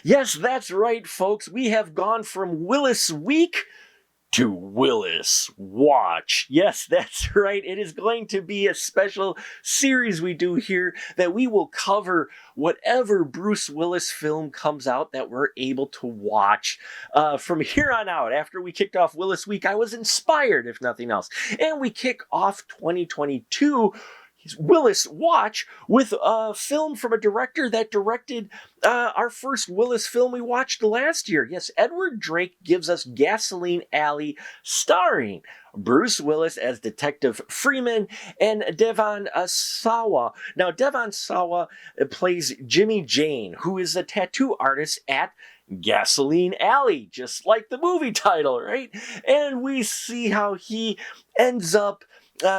Yes, that's right, folks. We have gone from Willis Week to Willis Watch. Yes, that's right. It is going to be a special series we do here that we will cover whatever Bruce Willis film comes out that we're able to watch. From here on out, after we kicked off Willis Week, I was inspired, if nothing else. And we kick off 2022 Willis Watch with a film from a director that directed our first Willis film we watched last year. Yes, Edward Drake gives us Gasoline Alley, starring Bruce Willis as Detective Freeman and Devon Sawa. Now, Devon Sawa plays Jimmy Jane, who is a tattoo artist at Gasoline Alley, just like the movie title, right? And we see how he ends up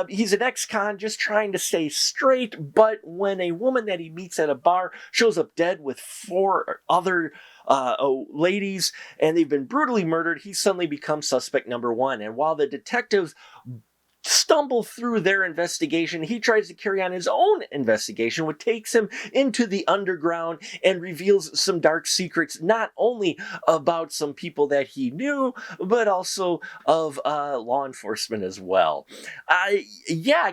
he's an ex-con just trying to stay straight, but when a woman that he meets at a bar shows up dead with four other ladies and they've been brutally murdered, he suddenly becomes suspect number one. And while the detectives stumble through their investigation, he tries to carry on his own investigation, which takes him into the underground and reveals some dark secrets, not only about some people that he knew, but also of law enforcement as well.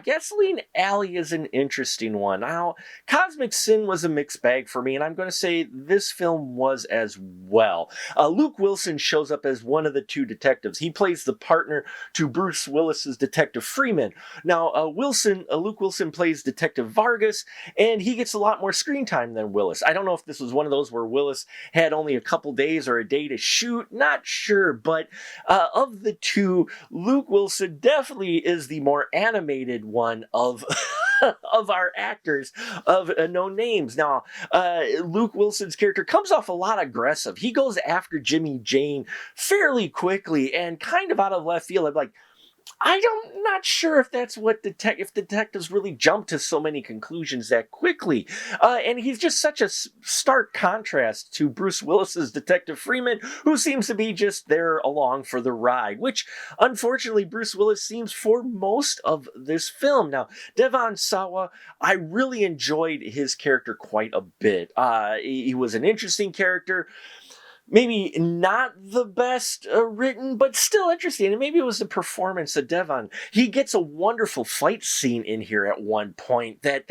Gasoline Alley is an interesting one. Now, Cosmic Sin was a mixed bag for me, and I'm going to say this film was as well. Luke Wilson shows up as one of the two detectives. He plays the partner to Bruce Willis's Detective Freeman. Now, Luke Wilson plays Detective Vargas, and he gets a lot more screen time than Willis. I don't know if this was one of those where Willis had only a couple days or a day to shoot, not sure, but of the two, Luke Wilson definitely is the more animated one of of our actors of known names. Now, Luke Wilson's character comes off a lot aggressive. He goes after Jimmy Jane fairly quickly and kind of out of left field. I'm like, I'm not sure if that's what if detectives really jump to so many conclusions that quickly. And he's just such a stark contrast to Bruce Willis's Detective Freeman, who seems to be just there along for the ride, which unfortunately Bruce Willis seems for most of this film. Now, Devon Sawa, I really enjoyed his character quite a bit. He was an interesting character. Maybe not the best written, but still interesting. And maybe it was the performance of Devon. He gets a wonderful fight scene in here at one point that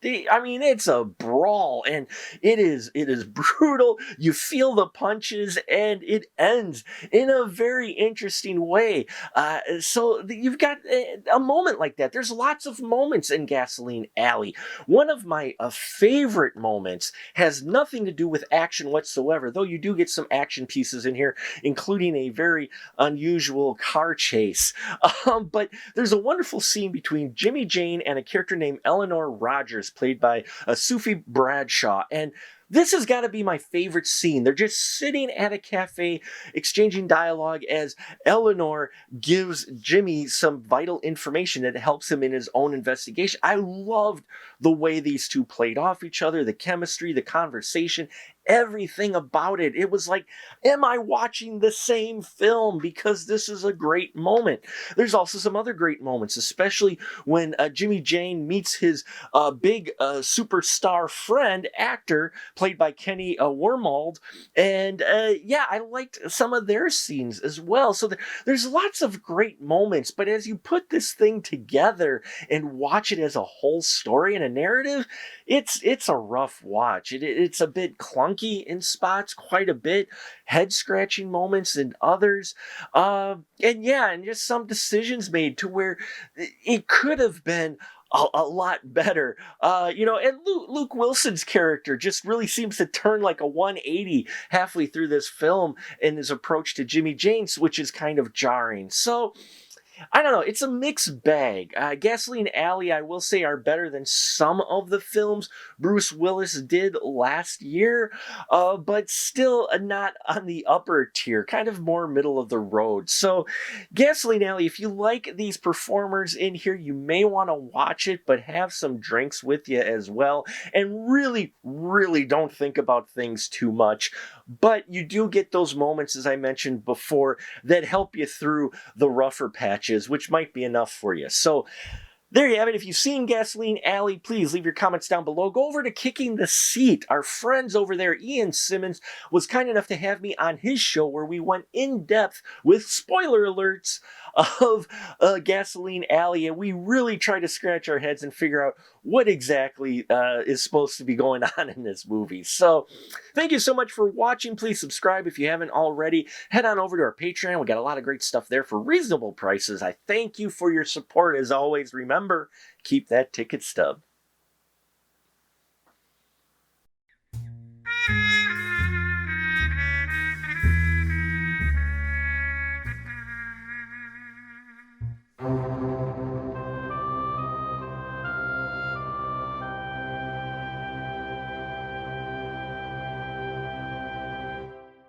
it's a brawl, and it is brutal. You feel the punches, and it ends in a very interesting way. So you've got a moment like that. There's lots of moments in Gasoline Alley. One of my favorite moments has nothing to do with action whatsoever, though you do get some action pieces in here, including a very unusual car chase. But there's a wonderful scene between Jimmy Jane and a character named Eleanor Rogers, played by Sufi Bradshaw. And this has got to be my favorite scene. They're just sitting at a cafe exchanging dialogue as Eleanor gives Jimmy some vital information that helps him in his own investigation. I loved the way these two played off each other, the chemistry, the conversation, everything about it. It was like, am I watching the same film? Because this is a great moment. There's also some other great moments, especially when Jimmy Jane meets his big superstar friend, actor, played by Kenny Wormald. And I liked some of their scenes as well. So there's lots of great moments, but as you put this thing together and watch it as a whole story and a narrative, it's a rough watch. It's a bit clunky in spots, quite a bit, head-scratching moments in others, and just some decisions made to where it could have been a lot better. And Luke Wilson's character just really seems to turn like a 180 halfway through this film in his approach to Jimmy Jane, which is kind of jarring. So I don't know. It's a mixed bag. Gasoline Alley, I will say, are better than some of the films Bruce Willis did last year, but still not on the upper tier, kind of more middle of the road. So Gasoline Alley, if you like these performers in here, you may want to watch it, but have some drinks with you as well. And really, really don't think about things too much. But you do get those moments, as I mentioned before, that help you through the rougher patches, which might be enough for you. So there you have it. If you've seen Gasoline Alley, please leave your comments down below. Go over to Kicking the Seat. Our friends over there, Ian Simmons, was kind enough to have me on his show where we went in depth with spoiler alerts of Gasoline Alley, and we really try to scratch our heads and figure out what exactly is supposed to be going on in this movie. So thank you so much for watching. Please subscribe if you haven't already. Head on over to our Patreon. We got a lot of great stuff there for reasonable prices. I thank you for your support. As always, remember, keep that ticket stub.